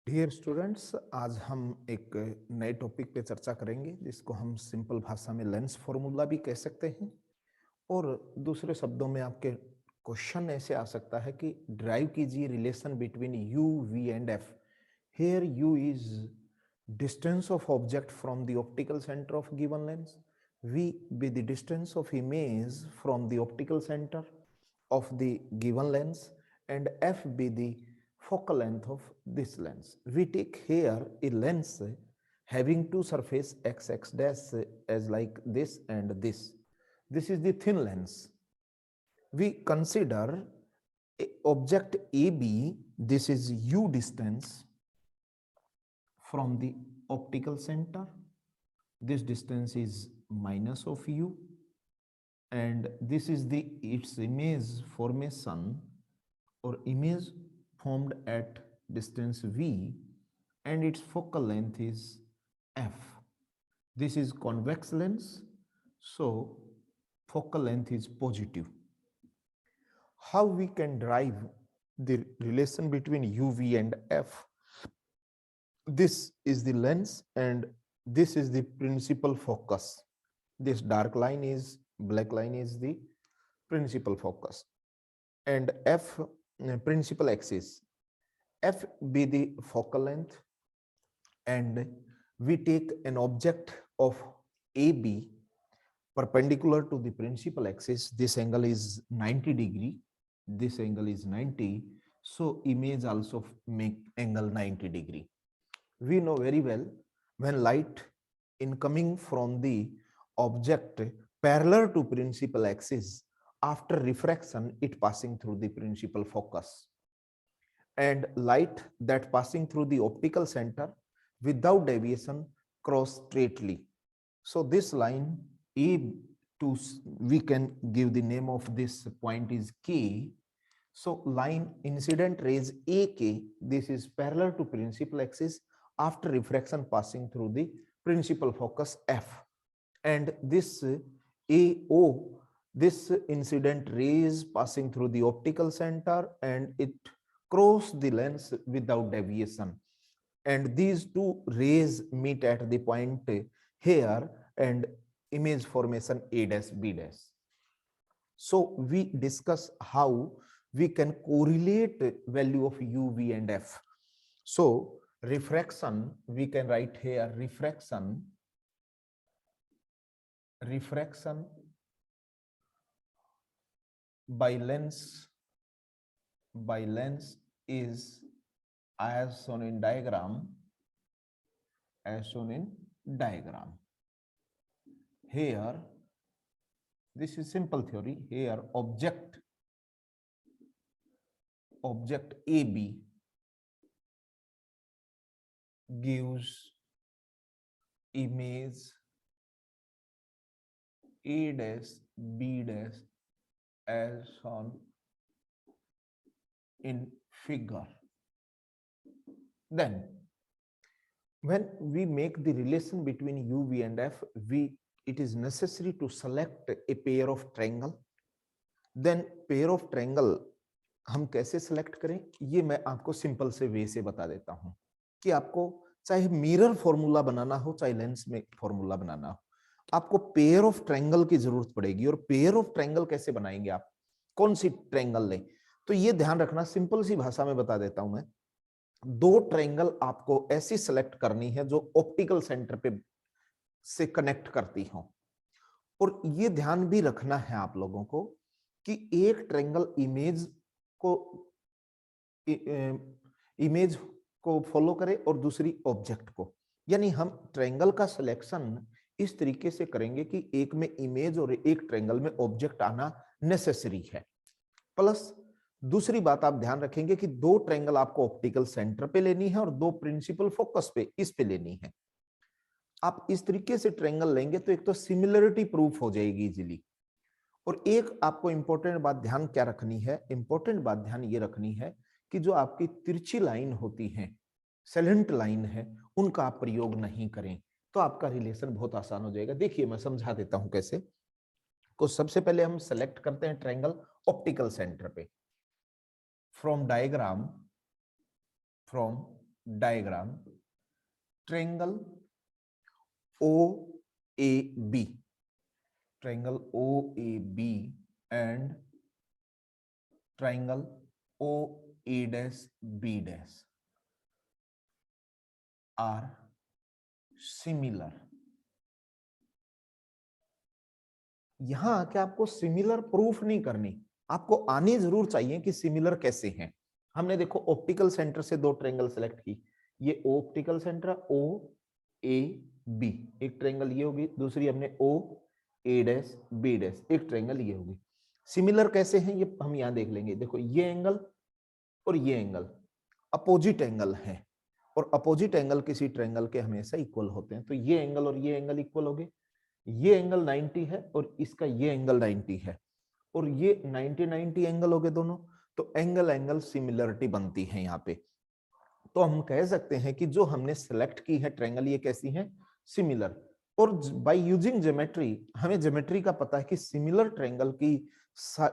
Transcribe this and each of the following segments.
Dear students, आज हम एक नए टॉपिक पे चर्चा करेंगे जिसको हम सिंपल भाषा में लेंस फॉर्मूला भी कह सकते हैं। और दूसरे शब्दों में आपके क्वेश्चन ऐसे आ सकता है कि ड्राइव कीजिए relation between u v and f. Here u is distance of object from the optical centre of given lens, v be the distance of image from the optical center of the given lens, and f be the focal length of this lens. We take here a lens having two surface x dash as like this and this. This is the thin lens. We consider a object AB. This is u distance from the optical center. This distance is minus of u, and this is the its image formation or image formed at distance v, and its focal length is f. This is convex lens, so focal length is positive. How we can derive the relation between uv and f? This is the lens and this is the principal focus. This dark line is black line is the principal focus, and f principal axis, f be the focal length, and we take an object of AB perpendicular to the principal axis. This angle is 90 degree, this angle is 90, so image also make angle 90 degree. We know very well when light incoming from the object parallel to principal axis, after refraction it passing through the principal focus, and light that passing through the optical center without deviation cross straightly. So this line A to, we can give the name of this point is K. So line incident rays AK, this is parallel to principal axis after refraction passing through the principal focus F, and this AO, this incident rays passing through the optical center and it cross the lens without deviation, and these two rays meet at the point here and image formation A dash B dash. So we discuss how we can correlate value of U, V and F. So refraction, we can write here refraction by lens is as shown in diagram, here this is simple theory. Here object AB gives image A dash B dash as shown in figure. Then when we make the relation between U, V and F, it is necessary to select a pair of triangle. Then pair of triangle हम कैसे select करें, ये मैं आपको simple से वे से बता देता हूं कि आपको चाहे मिरर फॉर्मूला बनाना हो चाहे लेंस में फॉर्मूला बनाना हो, आपको पेयर ऑफ ट्रायंगल की जरूरत पड़ेगी। और पेयर ऑफ ट्रायंगल कैसे बनाएंगे, आप कौन सी ट्रायंगल लें, तो ये ध्यान रखना, सिंपल सी भाषा में बता देता हूं मैं। दो ट्रायंगल आपको ऐसी सेलेक्ट करनी है जो ऑप्टिकल सेंटर पे से कनेक्ट करती हो, और ये ध्यान भी रखना है आप लोगों को कि एक ट्रायंगल इमेज को फॉलो करे और दूसरी ऑब्जेक्ट को। यानी हम ट्रायंगल का सिलेक्शन इस तरीके से करेंगे कि एक में इमेज और एक ट्रायंगल में ऑब्जेक्ट आना नेसेसरी है। प्लस दूसरी बात आप ध्यान रखेंगे कि दो ट्रायंगल आपको ऑप्टिकल सेंटर पे लेनी है और दो प्रिंसिपल फोकस पे इस पे लेनी है। आप इस तरीके से ट्रायंगल लेंगे तो एक तो सिमिलरिटी प्रूफ हो जाएगी इजीली, और एक आपको इंपॉर्टेंट बात ध्यान क्या रखनी है, इंपॉर्टेंट बात ध्यान ये रखनी है कि जो आपकी तिरछी लाइन होती है, सेलेंट लाइन है, उनका आप प्रयोग नहीं करें, तो आपका रिलेशन बहुत आसान हो जाएगा। देखिए मैं समझा देता हूं कैसे। तो सबसे पहले हम सेलेक्ट करते हैं ट्रायंगल ऑप्टिकल सेंटर पे। From diagram diagram triangle O A B, triangle O A B and triangle O A dash B dash are similar. यहां आके आपको सिमिलर प्रूफ नहीं करनी, आपको आनी जरूर चाहिए कि सिमिलर कैसे हैं। हमने देखो ऑप्टिकल सेंटर से दो ट्रायंगल सेलेक्ट की, ये optical centre O A B, एक ट्रायंगल ये होगी, दूसरी हमने O A dash B dash, एक ट्रायंगल ये होगी। सिमिलर कैसे हैं ये हम यहां देख लेंगे। देखो ये एंगल और ये एंगल अपोजिट एंगल है, और अपोजिट एंगल किसी ट्रायंगल के हमेशा इक्वल होते हैं। तो ये एंगल और ये एंगल इक्वल हो गए, ये एंगल 90 है और इसका ये एंगल 90 है, और ये 90-90 एंगल हो गए दोनों, तो एंगल एंगल सिमिलरिटी बनती है यहाँ पे। तो हम कह सकते हैं कि जो हमने सेलेक्ट की है ट्रायंगल ये कैसी है, सिमिलर। और बाय यूजिंग ज्योमेट्री हमें ज्योमेट्री का पता है कि सिमिलर ट्रायंगल की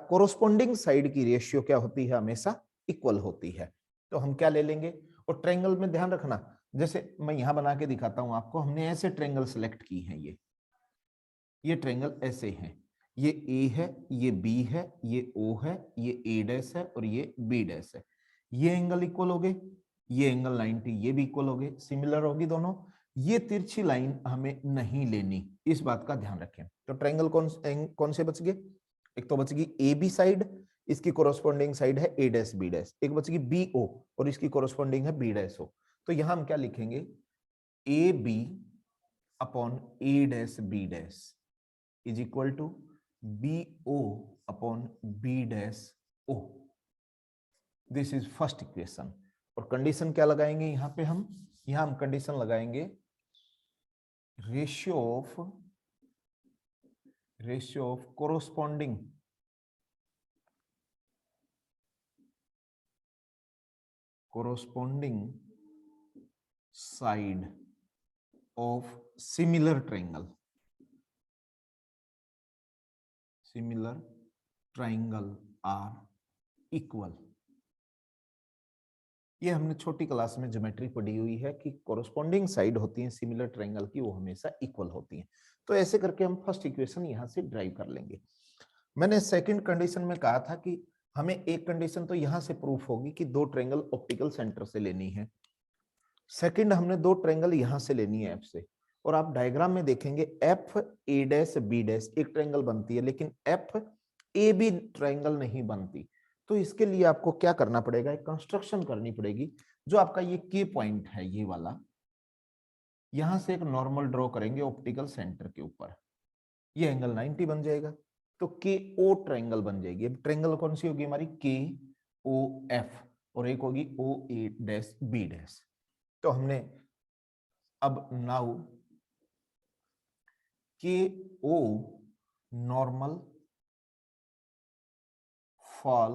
कोरोस्पोंडिंग साइड की रेशियो क्या होती है, हमेशा इक्वल होती है। तो हम क्या ले लेंगे, और ट्रायंगल में ध्यान रखना, जैसे मैं यहां बना के दिखाता हूं आपको, हमने ऐसे ट्रायंगल सेलेक्ट की है, ये ट्रायंगल ऐसे हैं, ये ए है, ये बी है, ये ओ है, ये ए डैश है और ये बी डैश है। ये एंगल इक्वल हो गए, ये एंगल 90, ये भी इक्वल हो गए, सिमिलर होगी दोनों। ये तिरछी लाइन हमें नहीं लेनी, इस बात का ध्यान रखें। तो ट्रायंगल कौन से बच गए, एक तो बच गई ए बी साइड, इसकी कोरोस्पोंडिंग साइड है ए डैश बी डैश, एक बच गई बी ओ और इसकी कोरोस्पोंडिंग है बी डैश ओ। तो यहां हम क्या लिखेंगे, A B upon A dash B dash is equal to B O upon B dash O. This is first equation. और कंडीशन क्या लगाएंगे यहां पे, यहां हम कंडीशन लगाएंगे ratio of corresponding side of similar triangle are equal. ये हमने छोटी क्लास में ज्योमेट्री पढ़ी हुई है कि कोरोस्पोंडिंग साइड होती है सिमिलर ट्रायंगल की, वो हमेशा इक्वल होती हैं। तो ऐसे करके हम फर्स्ट इक्वेशन यहां से ड्राइव कर लेंगे। मैंने सेकंड कंडीशन में कहा था कि हमें एक कंडीशन तो यहां से प्रूफ होगी कि दो ट्रायंगल ऑप्टिकल सेंटर से लेनी है, सेकंड हमने दो ट्रायंगल यहां से लेनी है एफ से। और आप डायग्राम में देखेंगे F A dash B dash एक ट्रायंगल बनती है, लेकिन एफ ए बी ट्रायंगल नहीं बनती। तो इसके लिए आपको क्या करना पड़ेगा, एक कंस्ट्रक्शन करनी पड़ेगी। जो आपका ये की पॉइंट है ये वाला, यहां से एक नॉर्मल ड्रॉ करेंगे ऑप्टिकल सेंटर के ऊपर, ये एंगल 90 बन जाएगा, तो के ओ ट्रायंगल बन जाएगी। अब ट्रायंगल कौन सी होगी हमारी, के ओ एफ, और एक होगी O A dash B dash. तो हमने अब नाउ के O normal fall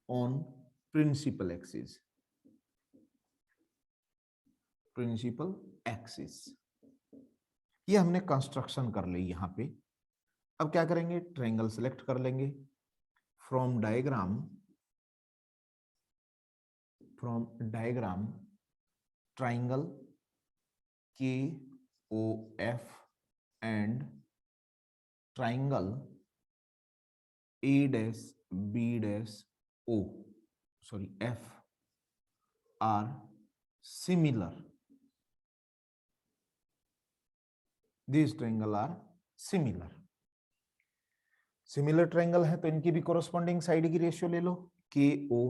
on principal axis, ये हमने कंस्ट्रक्शन कर ली यहां पे। अब क्या करेंगे, ट्रायंगल सेलेक्ट कर लेंगे from diagram triangle K O F and triangle A dash B dash O, sorry F are similar, this triangle are similar. Similar triangle है तो इनकी भी कोरोस्पोंडिंग साइड की रेशियो ले लो, के ओ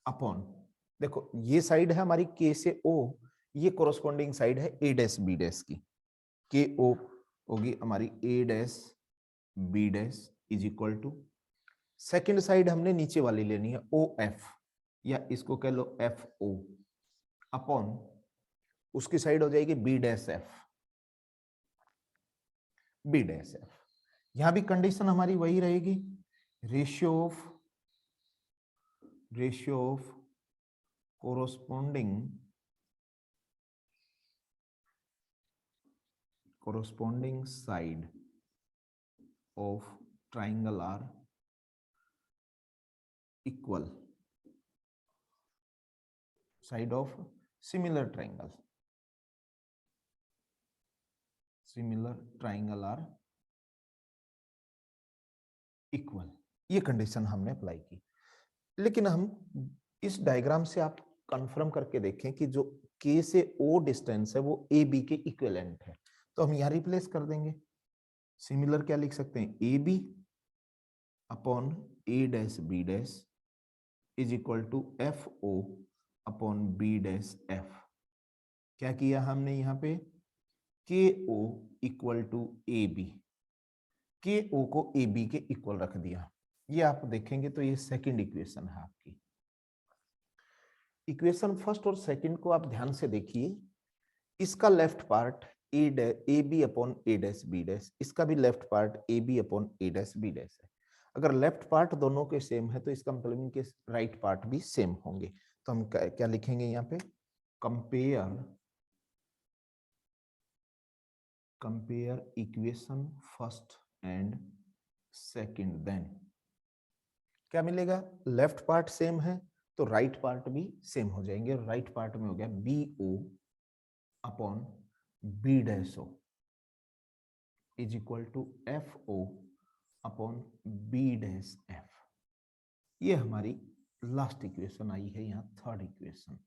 अपॉन, देखो ये साइड है हमारी के से ओ, ये कोरोस्पोंडिंग साइड है ए डैश बी डैश की, के ओ होगी हमारी A dash B dash is equal to, second side हमने नीचे वाली लेनी है ओ एफ, या इसको कह लो एफ ओ अपॉन, उसकी साइड हो जाएगी B dash F, B dash F. यहां भी कंडीशन हमारी वही रहेगी, ratio of corresponding side of triangle are equal। Side of similar triangle, similar triangle are equal. ये कंडीशन हमने अप्लाई की। लेकिन हम इस डायग्राम से आप कंफर्म करके देखें कि जो के से ओ डिस्टेंस है वो ए बी के इक्विवेलेंट है, तो हम यहां रिप्लेस कर देंगे। सिमिलर क्या लिख सकते हैं, A B upon A dash B dash is equal to F O upon B dash F. क्या किया हमने यहाँ पे, K O equal to A B, K O को ए बी के इक्वल रख दिया। ये आप देखेंगे तो ये सेकंड इक्वेशन है आपकी। इक्वेशन फर्स्ट और सेकंड को आप ध्यान से देखिए। इसका left part A B upon A dash B dash, इसका भी left part A B upon A dash B dash है। अगर लेफ्ट पार्ट दोनों के सेम है तो इसका मतलब इनके राइट पार्ट भी सेम होंगे। तो हम क्या लिखेंगे यहाँ पे, compare equation first and second, then क्या मिलेगा, लेफ्ट पार्ट सेम है तो राइट पार्ट भी सेम हो जाएंगे। राइट पार्ट में हो गया B O upon B dash O is equal to F O upon B dash F. ये हमारी लास्ट इक्वेशन आई है, यहाँ थर्ड इक्वेशन।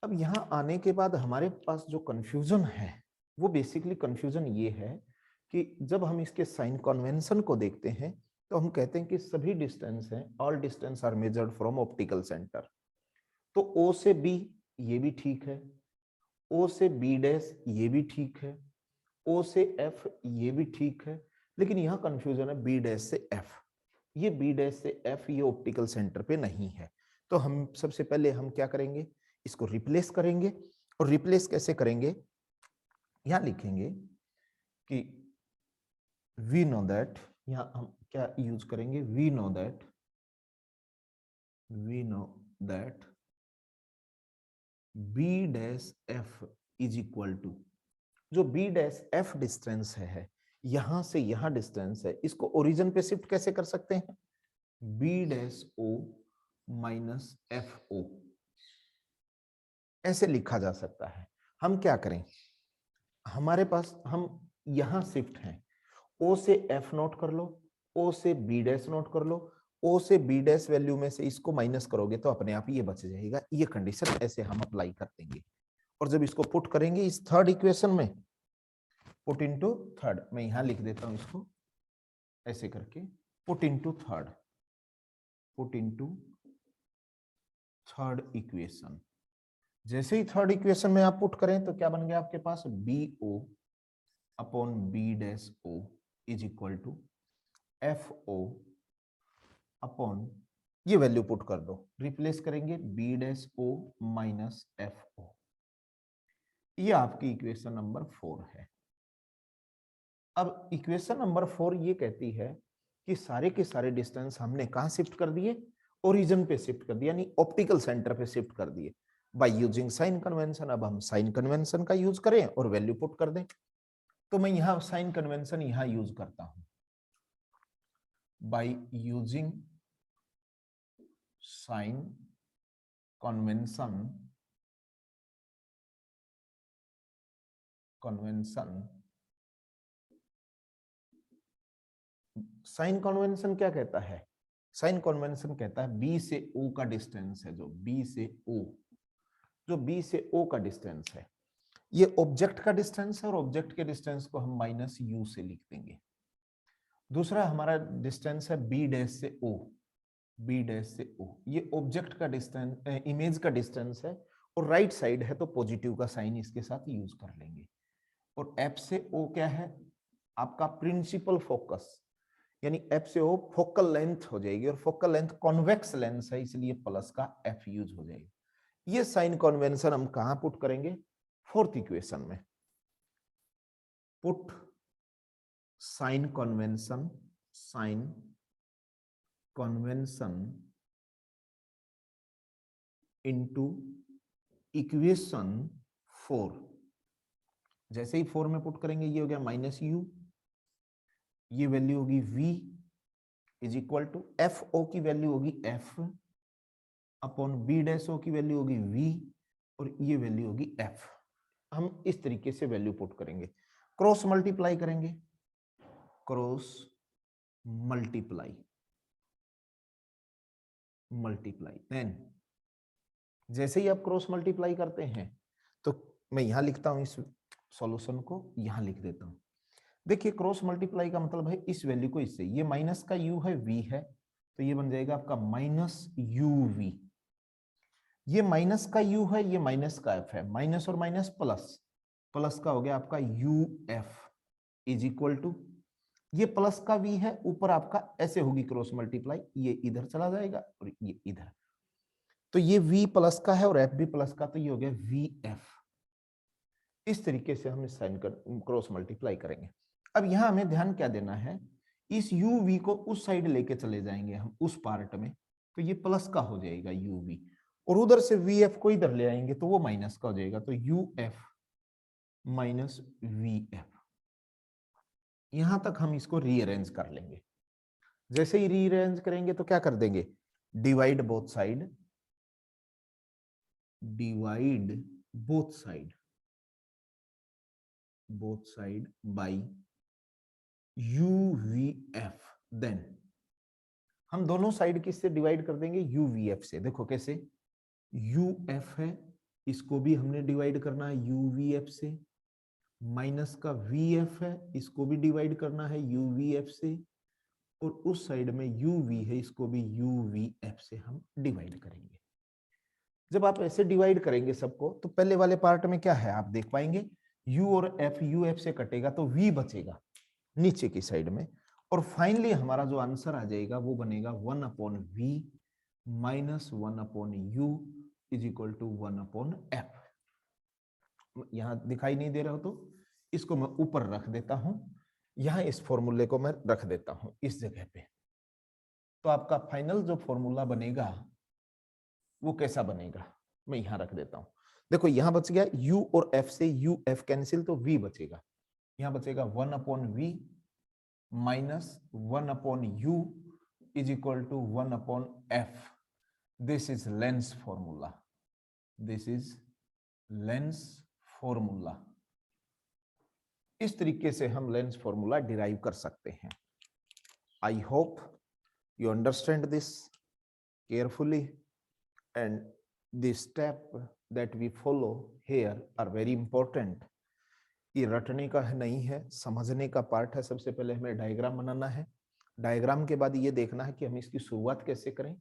अब यहाँ आने के बाद हमारे पास जो कंफ्यूजन है वो बेसिकली कंफ्यूजन ये है कि जब हम इसके साइन कन्वेंशन को देखते हैं तो हम कहते हैं कि सभी डिस्टेंस हैं, all distance are measured from optical centre. तो ओ से बी ये भी ठीक है, ओ से बी डैश ये भी ठीक है, ओ से एफ ये भी ठीक है, लेकिन यहाँ कंफ्यूजन है बी डैश से एफ। ये बी डैश से एफ ये ऑप्टिकल सेंटर पे नहीं है। तो हम सबसे पहले हम क्या करेंगे, इसको रिप्लेस करेंगे। और रिप्लेस कैसे करेंगे, यहां लिखेंगे कि वी नो दैट, यहां हम क्या यूज करेंगे, we know that B dash F is equal to, जो बी डैश एफ डिस्टेंस है यहां से यहां डिस्टेंस है, इसको ओरिजिन पे शिफ्ट कैसे कर सकते हैं, B dash O minus F O, ऐसे लिखा जा सकता है। हम क्या करें, हमारे पास हम यहां शिफ्ट हैं, ओ से एफ नोट कर लो, ओ से बी डैश नोट कर लो, ओ से बी डैश वैल्यू में से इसको माइनस करोगे तो अपने आप ये बच जाएगा। ये कंडीशन ऐसे हम अप्लाई कर देंगे। और जब इसको पुट करेंगे इस थर्ड इक्वेशन में, पुट इनटू थर्ड, मैं यहां लिख देता हूं इसको ऐसे करके, पुट इनटू थर्ड इक्वेशन। जैसे ही थर्ड इक्वेशन में आप पुट करें तो क्या बन गया आपके पास, B O upon B dash O is equal to F O upon, ये वैल्यू पुट कर दो, रिप्लेस करेंगे B dash O minus F O. ये आपकी इक्वेशन नंबर 4 है। अब इक्वेशन नंबर 4 ये कहती है कि सारे के सारे डिस्टेंस हमने कहां शिफ्ट कर दिए, ओरिजिन पे शिफ्ट कर दिया, यानी ऑप्टिकल सेंटर पे शिफ्ट कर दिए बाय यूजिंग साइन कन्वेंशन। अब हम साइन कन्वेंशन का यूज करें और वैल्यू पुट कर दें। तो मैं यहां साइन कन्वेंशन यहां यूज करता हूं, by using sign convention sign convention क्या कहता है, साइन कन्वेंशन कहता है बी से ओ का डिस्टेंस है, जो बी से ओ का डिस्टेंस है, ये ऑब्जेक्ट का डिस्टेंस है और ऑब्जेक्ट के डिस्टेंस को हम माइनस यू से लिख देंगे। दूसरा हमारा डिस्टेंस है बी डैश से ओ, ये ऑब्जेक्ट का डिस्टेंस, इमेज का डिस्टेंस है और राइट साइड है तो पॉजिटिव का साइन इसके साथ यूज कर लेंगे। और एफ से ओ क्या है, आपका प्रिंसिपल फोकस, यानी एफ से ओ फोकल लेंथ हो जाएगी, और फोकल लेंथ कॉन्वेक्स लेंस है इसलिए प्लस का एफ यूज हो जाएगा। ये साइन कन्वेंशन हम कहां पुट करेंगे, फोर्थ इक्वेशन में। Put sign convention into equation 4। जैसे ही 4 में पुट करेंगे ये हो गया माइनस यू, ये वैल्यू होगी v is equal to F O की वैल्यू होगी f, upon B dash O की वैल्यू होगी v और ये वैल्यू होगी f। हम इस तरीके से वैल्यू पुट करेंगे, क्रॉस मल्टीप्लाई करेंगे, क्रॉस मल्टीप्लाई देन जैसे ही आप क्रॉस मल्टीप्लाई करते हैं तो मैं यहां लिखता हूं, इस सॉल्यूशन को यहां लिख देता हूं। देखिए क्रॉस मल्टीप्लाई का मतलब है इस वैल्यू को इससे, ये माइनस का u है v है तो ये बन जाएगा आपका माइनस uv। ये माइनस का u है, ये माइनस का f है, माइनस और माइनस प्लस, प्लस का हो गया आपका uf इज इक्वल टू, ये प्लस का v है, ऊपर आपका ऐसे होगी क्रॉस मल्टीप्लाई, ये इधर चला जाएगा और ये इधर, तो ये v प्लस का है और f भी प्लस का, तो ये हो गया vf। इस तरीके से हम इस साइन कर क्रॉस मल्टीप्लाई करेंगे। अब यहां हमें ध्यान क्या देना है, इस uv को उस साइड लेके चले जाएंगे हम उस पार्ट में, तो ये प्लस का हो जाएगा uv, और उधर से vf को इधर ले आएंगे तो वो माइनस का हो जाएगा, तो uf माइनस vf। यहां तक हम इसको रीअरेंज कर लेंगे। जैसे ही रीअरेंज करेंगे तो क्या कर देंगे, divide both side, divide both side by uvf। Then हम दोनों साइड किससे डिवाइड कर देंगे, uvf से। देखो कैसे, uf है, इसको भी हमने डिवाइड करना है uvf से, माइनस का vf है, इसको भी डिवाइड करना है uvf से, और उस साइड में uv है, इसको भी uvf से हम डिवाइड करेंगे। जब आप ऐसे डिवाइड करेंगे सबको तो पहले वाले पार्ट में क्या है आप देख पाएंगे, u और f uf से कटेगा तो v बचेगा नीचे की साइड में, और फाइनली हमारा जो आंसर आ जाएगा वो बनेगा 1 upon v minus 1 upon u is equal to 1 upon f। यहां दिखाई नहीं दे रहा हो तो इसको मैं ऊपर रख देता हूं, यहां इस फॉर्मूले को मैं रख देता हूं इस जगह पे, तो आपका फाइनल जो फॉर्मूला बनेगा वो कैसा बनेगा, मैं यहां रख देता हूं। देखो यहां बच गया u और f से u f कैंसिल तो v बचेगा, यहां बचेगा 1 upon v minus 1 upon u is equal to 1 upon f। This is lens formula, this is lens formula. इस तरीके से हम लेंस फॉर्मूला डिराइव कर सकते हैं। I hope you understand this carefully, and the step that we follow here are very important। ये रटने का नहीं है, समझने का पार्ट है। सबसे पहले हमें डायग्राम बनाना है, डायग्राम के बाद ये देखना है कि हम इसकी शुरुआत कैसे करें।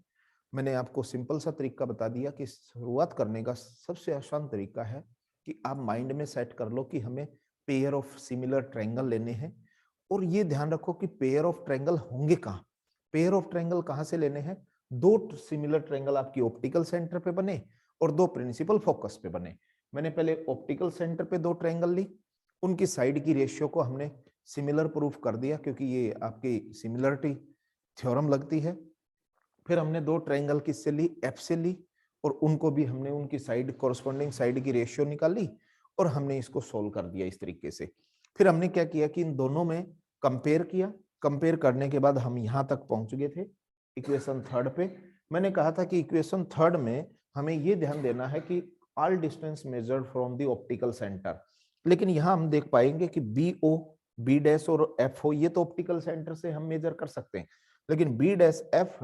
मैंने आपको सिंपल सा तरीका बता दिया कि शुरुआत करने का सबसे आसान तरीका है कि आप माइंड में सेट कर लो कि हमें पेयर ऑफ सिमिलर ट्रायंगल लेने हैं, और ये ध्यान रखो कि पेयर ऑफ ट्रायंगल होंगे कहाँ। पेयर ऑफ ट्रायंगल कहाँ से लेने हैं, दो सिमिलर ट्रायंगल आपकी ऑप्टिकल सेंटर पे बने और दो प्रिंसिपल फोकस पे बने। मैंने पहले ऑप्टिकल सेंटर पे दो ट्रायंगल ली, उनकी साइड की रेशियो को हमने सिमिलर प्रूफ कर दिया क्योंकि ये आपकी सिमिलरिटी थ्योरम लगती है। फिर हमने दो ट्रायंगल किससे ली, एफ से ली, और उनको भी हमने उनकी साइड कॉरस्पॉन्डिंग साइड की रेशियो निकाली और हमने इसको सोल्व कर दिया इस तरीके से। फिर हमने क्या किया कि इन दोनों में कंपेयर किया, कंपेयर करने के बाद हम यहाँ तक पहुंच गए थे इक्वेशन थर्ड पे। मैंने कहा था कि इक्वेशन थर्ड में हमें ये ध्यान देना है कि all distance measured from the optical centre, लेकिन यहाँ हम देख पाएंगे कि बी ओ, बी डैश और एफ ओ ये तो ऑप्टिकल सेंटर से हम मेजर कर सकते हैं, लेकिन बी डैश एफ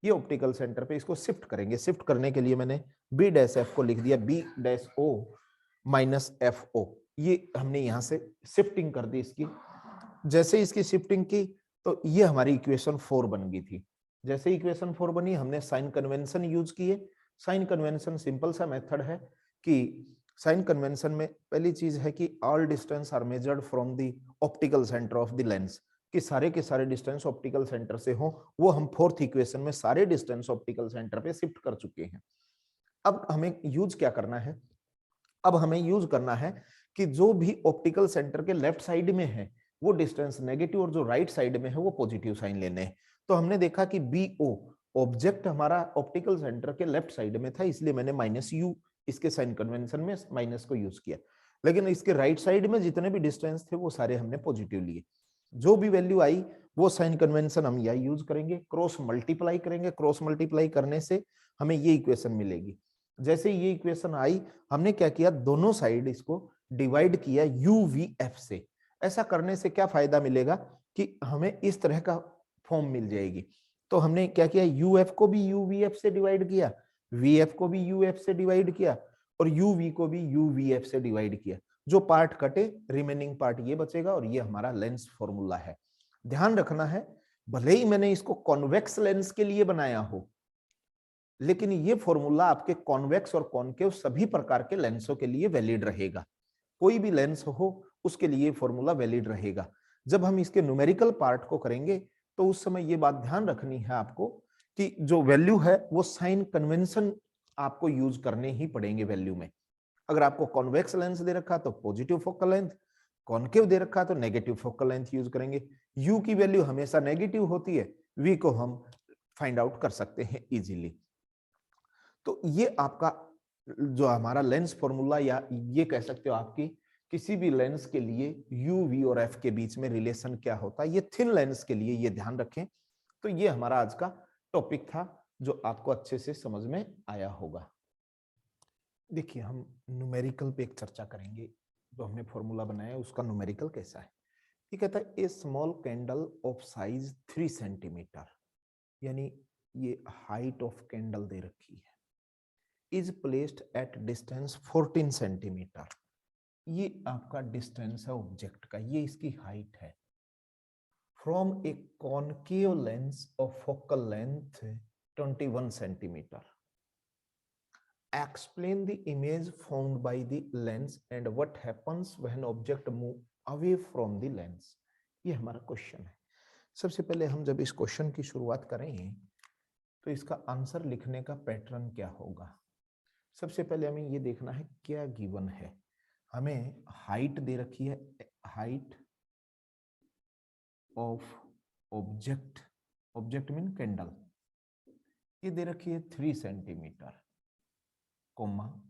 ये ऑप्टिकल सेंटर पे इसको शिफ्ट करेंगे। शिफ्ट करने के लिए मैंने बी डैश एफ को लिख दिया B dash O minus F O, ये हमने यहाँ से शिफ्टिंग कर दी इसकी। जैसे इसकी शिफ्टिंग की तो ये हमारी इक्वेशन 4 बन गई थी। जैसे इक्वेशन 4 बनी हमने साइन कन्वेंशन यूज किए। साइन कन्वेंशन सिंपल सा मेथड है कि साइन कन्वेंशन में पहली चीज है कि all distance are measured from the optical centre of the lens, कि सारे के सारे डिस्टेंस ऑप्टिकल सेंटर से हो, वो हम फोर्थ इक्वेशन में सारे डिस्टेंस ऑप्टिकल सेंटर पे शिफ्ट कर चुके हैं। अब हमें यूज क्या करना है, अब हमें यूज करना है कि जो भी ऑप्टिकल सेंटर के लेफ्ट साइड में है वो डिस्टेंस नेगेटिव और जो राइट साइड में है वो पॉजिटिव साइन लेने हैं। तो हमने देखा कि बी ओ ऑब्जेक्ट हमारा ऑप्टिकल सेंटर के लेफ्ट साइड में था, इसलिए मैंने माइनस यू इसके साइन कन्वेंशन में माइनस को यूज किया, लेकिन इसके राइट साइड में जितने भी डिस्टेंस थे वो सारे हमने पॉजिटिव लिए। जो भी वैल्यू आई वो साइन कन्वेंशन हम यही यूज करेंगे, क्रॉस मल्टीप्लाई करेंगे, क्रॉस मल्टीप्लाई करने से हमें ये इक्वेशन मिलेगी। जैसे ये इक्वेशन आई, हमने क्या किया, दोनों साइड इसको डिवाइड किया UVF से। ऐसा करने से क्या फायदा मिलेगा कि हमें इस तरह का फॉर्म मिल जाएगी। तो हमने क्या किया, UF को भी UVF से डिवाइड किया, VF को भी UF से डिवाइड किया और UV को भी UVF से डिवाइड किया। जो पार्ट कटे रिमेनिंग पार्ट ये बचेगा और ये हमारा लेंस फॉर्मूला है। ध्यान रखना है, भले ही मैंने इसको कॉन्वेक्स लेंस के लिए बनाया हो, लेकिन ये फॉर्मूला आपके कॉन्वेक्स और कॉनकेव सभी प्रकार के लेंसों के लिए वैलिड रहेगा। कोई भी लेंस हो उसके लिए फॉर्मूला वैलिड रहेगा। जब हम इसके न्यूमेरिकल पार्ट को करेंगे तो उस समय ये बात ध्यान रखनी है आपको कि जो वैल्यू है वो साइन कन्वेंशन आपको यूज करने ही पड़ेंगे वैल्यू में। अगर आपको कॉन्वेक्स लेंस दे रखा तो पॉजिटिव फोकल लेंथ, कॉनकेव दे रखा तो नेगेटिव फोकल लेंथ यूज करेंगे। यू की वैल्यू हमेशा नेगेटिव होती है, वी को हम फाइंड आउट कर सकते हैं इजीली। तो ये आपका जो हमारा लेंस फॉर्मूला, या ये कह सकते हो आपकी किसी भी लेंस के लिए यू वी और एफ के बीच में रिलेशन क्या होता है, ये थिन लेंस के लिए ये ध्यान रखें। तो ये हमारा आज का टॉपिक था जो आपको अच्छे से समझ में आया होगा। देखिए हम न्यूमेरिकल पे एक चर्चा करेंगे। जो हमने फॉर्मूला बनाया है उसका न्यूमेरिकल कैसा है। ये कहता है a small candle of size 3 centimetre, यानी ये हाइट ऑफ कैंडल दे रखी है, is placed at distance 14 centimetre. ये आपका डिस्टेंस है ऑब्जेक्ट का, ये इसकी हाइट है। From A concave lens of focal length 21 centimetre, explain the image formed by the lens and what happens when object move away from the lens। ये हमारा question है। सबसे पहले हम जब इस क्वेश्चन की शुरुआत करें तो इसका आंसर लिखने का पैटर्न क्या होगा। सबसे पहले हमें ये देखना है क्या गिवन है। हमें हाइट दे रखी है, height of object, object mean candle, ये दे रखी है 3 centimetre, comma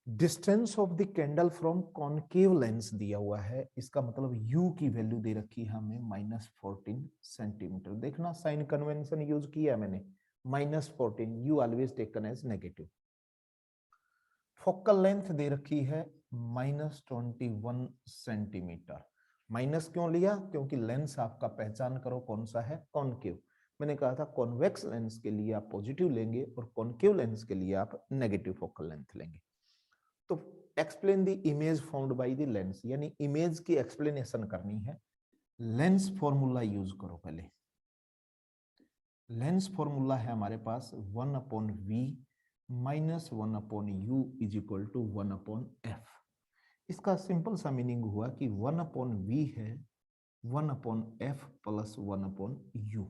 distance of the candle from concave lens दिया हुआ है, इसका मतलब u की वैल्यू दे रखी है हमें -14 सेंटीमीटर। देखना साइन कन्वेंशन यूज किया है मैंने, -14, u always taken as negative. Focal length दे रखी है -21 सेंटीमीटर। माइनस क्यों लिया, क्योंकि लेंस आपका पहचान करो कौन सा है, कॉनकेव। मैंने कहा था कॉन्वेक्स लेंस के लिए आप पॉजिटिव लेंगे और कॉनकेव लेंस के लिए आप नेगेटिव फोकल लेंथ लेंगे। तो explain the image found by the lens, यानी इमेज की एक्सप्लेनेशन करनी है। लेंस फॉर्मूला यूज करो पहले। लेंस फॉर्मूला है हमारे पास 1/v minus 1/u is equal to 1/f। इसका सिंपल सा मीनिंग हुआ कि 1/v है 1/f प्लस 1/u।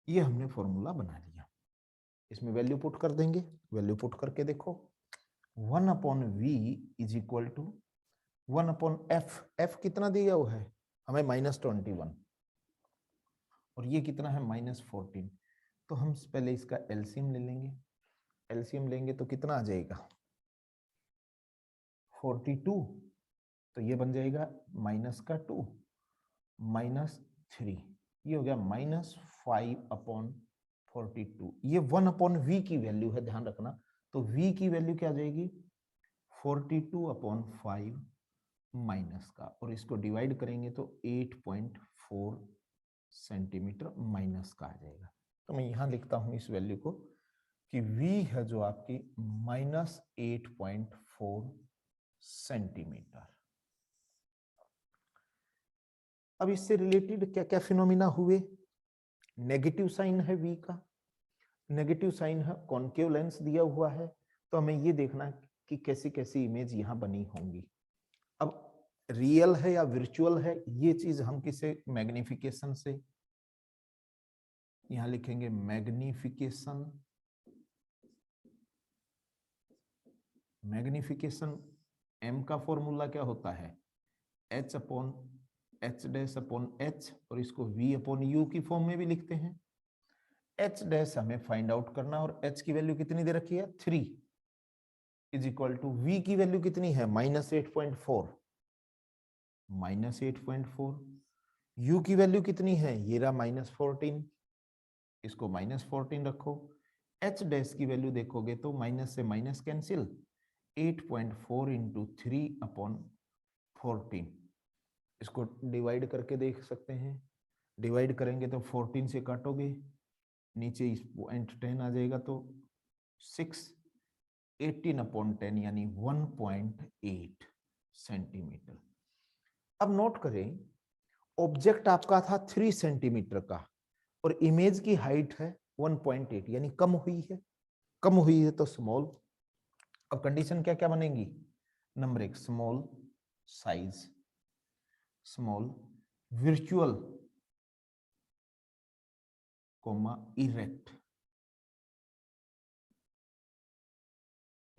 ये हमने फॉर्मूला बना लिया। इसमें वैल्यू पुट कर देंगे, वैल्यू पुट करके देखो 1/v is equal to 1/f। f कितना दिया हुआ है हमें -21 और ये कितना है -14। तो हम पहले इसका एलसीएम ले लेंगे। एलसीएम लेंगे तो कितना आ जाएगा 42, तो ये बन जाएगा -2 -3, ये हो गया -5/42। ये 1/v की वैल्यू है, ध्यान रखना। तो v की वैल्यू क्या आ जाएगी 42/5 माइनस का, और इसको डिवाइड करेंगे तो 8.4 सेंटीमीटर माइनस का आ जाएगा। तो मैं यहां लिखता हूं इस वैल्यू को कि v है जो आपकी -8.4 सेंटीमीटर। अब इससे रिलेटेड क्या क्या फिनोमिना हुए। नेगेटिव साइन है v का, नेगेटिव साइन है, कॉनकेव लेंस दिया हुआ है, तो हमें ये देखना कि कैसी कैसी इमेज यहां बनी होंगी। अब रियल है या वर्चुअल है, ये चीज हम किसे मैग्निफिकेशन से यहां लिखेंगे, मैग्निफिकेशन। मैग्निफिकेशन m का फॉर्मूला क्या होता है h/h'/h, और इसको v/u की फॉर्म में भी लिखते हैं। h' हमें फाइंड आउट करना, और h की वैल्यू कितनी दे रखी है 3 इज इक्वल टू v की वैल्यू कितनी है -8.4, -8.4। u की वैल्यू कितनी है, ये रहा -14, इसको -14 रखो। h डैश की वैल्यू देखोगे तो माइनस से माइनस कैंसिल, 8.4 इंटू 3/14, इसको डिवाइड करके देख सकते हैं। डिवाइड करेंगे तो 14 से काटोगे, नीचे इस पॉइंट 10 आ जाएगा तो 6, 18/10 यानी 1.8 सेंटीमीटर। अब नोट करें, ऑब्जेक्ट आपका था 3 सेंटीमीटर का और इमेज की हाइट है 1.8 यानी कम हुई है। कम हुई है तो स्मॉल। अब कंडीशन क्या क्या बनेगी, number 1 small size, small virtual comma erect,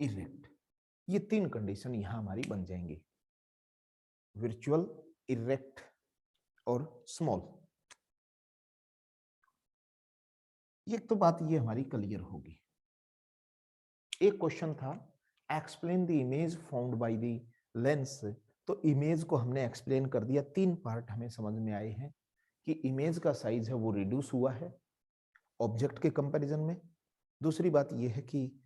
erect, ये 3 कंडीशन यहां हमारी बन जाएंगी, विर्चुअल, इरेक्ट और स्मॉल। एक तो बात ये हमारी क्लियर होगी। एक क्वेश्चन था explain the image found by the lens, तो इमेज को हमने एक्सप्लेन कर दिया। 3 पार्ट हमें समझ में आए हैं कि इमेज का साइज है वो रिड्यूस हुआ है ऑब्जेक्ट के कंपैरिजन में। दूसरी बात यह है कि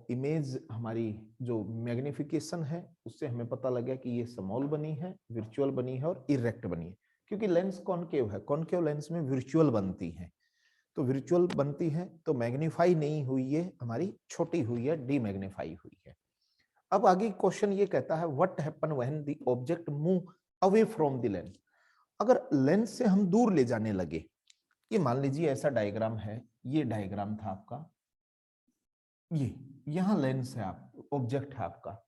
इमेज हमारी जो मैग्निफिकेशन है उससे हमें पता लगा कि ये स्मॉल बनी है, विर्चुअल बनी है और इरेक्ट बनी है, क्योंकि लेंस कॉनकेव है, कॉनकेव लेंस में विर्चुअल बनती है, तो विर्चुअल बनती है तो मैग्नीफाई नहीं हुई है हमारी, छोटी हुई है, डीमैग्नीफाई हुई है। अब आगे क्वेश्चन ये कहता है what happen when the object move away from the lens. अगर लेंस से हम दूर ले जाने लगे, ये मान लीजिए ऐसा डायग्राम है, ये डायग्राम था आपका, ये यहां लेंस है, आप ऑब्जेक्ट है आपका,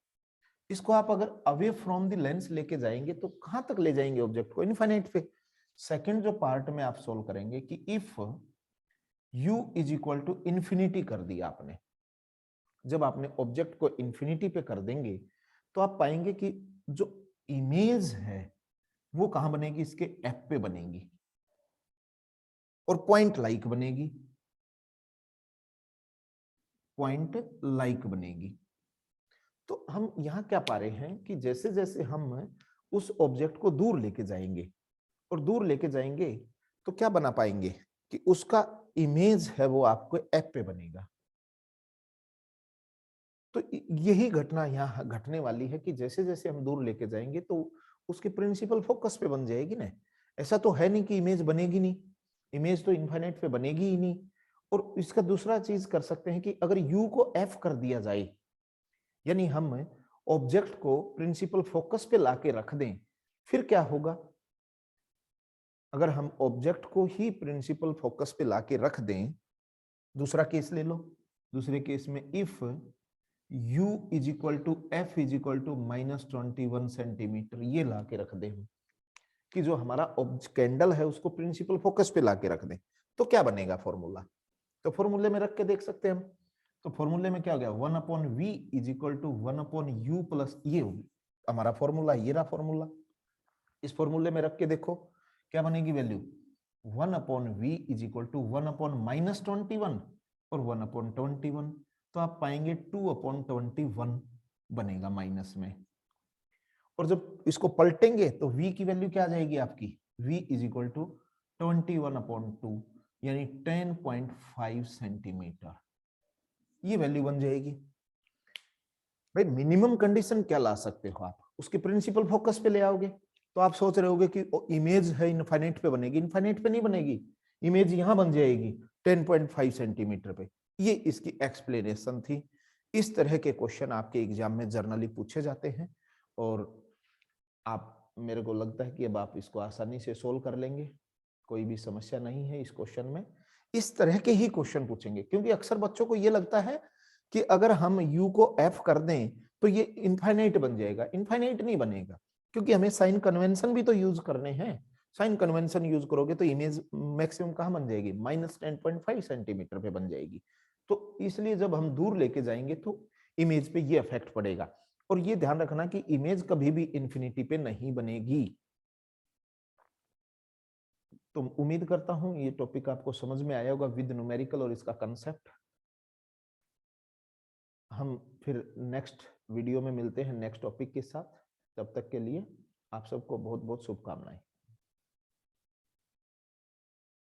इसको आप अगर अवे फ्रॉम द लेंस लेके जाएंगे तो कहां तक ले जाएंगे ऑब्जेक्ट को, इनफाइनाइट पे। सेकंड जो पार्ट में आप सोल्व करेंगे कि if u is equal to infinity कर दिया आपने, जब आपने ऑब्जेक्ट को इंफिनिटी पे कर देंगे तो आप पाएंगे कि जो इमेज है वो कहां बनेगी, इसके एफ पे बनेगी और पॉइंट लाइक बनेगी, पॉइंट लाइक बनेगी। तो हम यहां क्या पा रहे हैं कि जैसे जैसे हम उस ऑब्जेक्ट को दूर लेके जाएंगे और दूर लेके जाएंगे तो क्या बना पाएंगे कि उसका इमेज है वो आपको एफ पे बनेगा। तो यही घटना यहाँ घटने वाली है कि जैसे जैसे हम दूर लेके जाएंगे तो उसकी प्रिंसिपल फोकस पे बन जाएगी ना। ऐसा तो है नहीं कि इमेज बनेगी नहीं, इमेज तो इनफाइनाइट पे बनेगी ही नहीं। और इसका दूसरा चीज कर सकते हैं कि अगर u को f कर दिया जाए, यानी हम ऑब्जेक्ट को प्रिंसिपल फोकस पे लाके रख दें, फिर क्या होगा, अगर हम ऑब्जेक्ट को ही प्रिंसिपल फोकस पे लाके रख दें, दूसरा केस ले लो, दूसरे केस में if u is equal to F is equal to -21 centimetre, ये ला के रख दें हम कि जो हमारा कैंडल है उसको प्रिंसिपल फोकस पे ला के रख दें, तो क्या बनेगा फॉर्मूला। तो फॉर्मूले में रख के देख सकते हैं हम। तो फॉर्मूले में क्या हो गया, 1/v is equal to 1/u plus, ये हमारा फॉर्मूला, ये रहा फॉर्मूला। इस फॉर्मूले में रख के देखो क्या बनेगी value, 1/v is equal to 1/-21 और 1/21, तो आप पाएंगे 2/21 बनेगा माइनस में। और जब इसको पलटेंगे तो v की वैल्यू क्या आ जाएगी आपकी, v इज इक्वल टू 21/2 यानी 10.5 सेंटीमीटर, ये वैल्यू बन जाएगी। भाई मिनिमम कंडीशन क्या ला सकते हो आप, उसके प्रिंसिपल फोकस पे ले आओगे। तो आप सोच रहे होगे कि इमेज है इनफाइनाइट पे बनेगी, इनफाइनाइट पे नहीं बनेगी, इमेज यहां बन जाएगी 10.5 सेंटीमीटर पे। ये इसकी एक्सप्लेनेशन थी। इस तरह के क्वेश्चन आपके एग्जाम में जर्नली पूछे जाते हैं और आप, मेरे को लगता है कि अब आप इसको आसानी से सोल्व कर लेंगे, कोई भी समस्या नहीं है इस क्वेश्चन में। इस तरह के ही क्वेश्चन पूछेंगे क्योंकि अक्सर बच्चों को ये लगता है कि अगर हम u को f कर दें तो ये इनफाइनाइट बन जाएगा, इनफाइनाइट नहीं बनेगा क्योंकि हमें साइन कन्वेंशन भी तो यूज करने हैं। साइन कन्वेंशन यूज करोगे तो इमेज मैक्सिमम कहां बन जाएगी, -10.5 सेंटीमीटर पे बन जाएगी। तो इसलिए जब हम दूर लेके जाएंगे तो इमेज पे ये इफेक्ट पड़ेगा। और ये ध्यान रखना कि इमेज कभी भी इंफिनिटी पे नहीं बनेगी। तो उम्मीद करता हूं ये टॉपिक आपको समझ में आया होगा विद न्यूमेरिकल और इसका कंसेप्ट। हम फिर नेक्स्ट वीडियो में मिलते हैं नेक्स्ट टॉपिक के साथ, तब तक के लिए आप सबको बहुत बहुत शुभकामनाएं।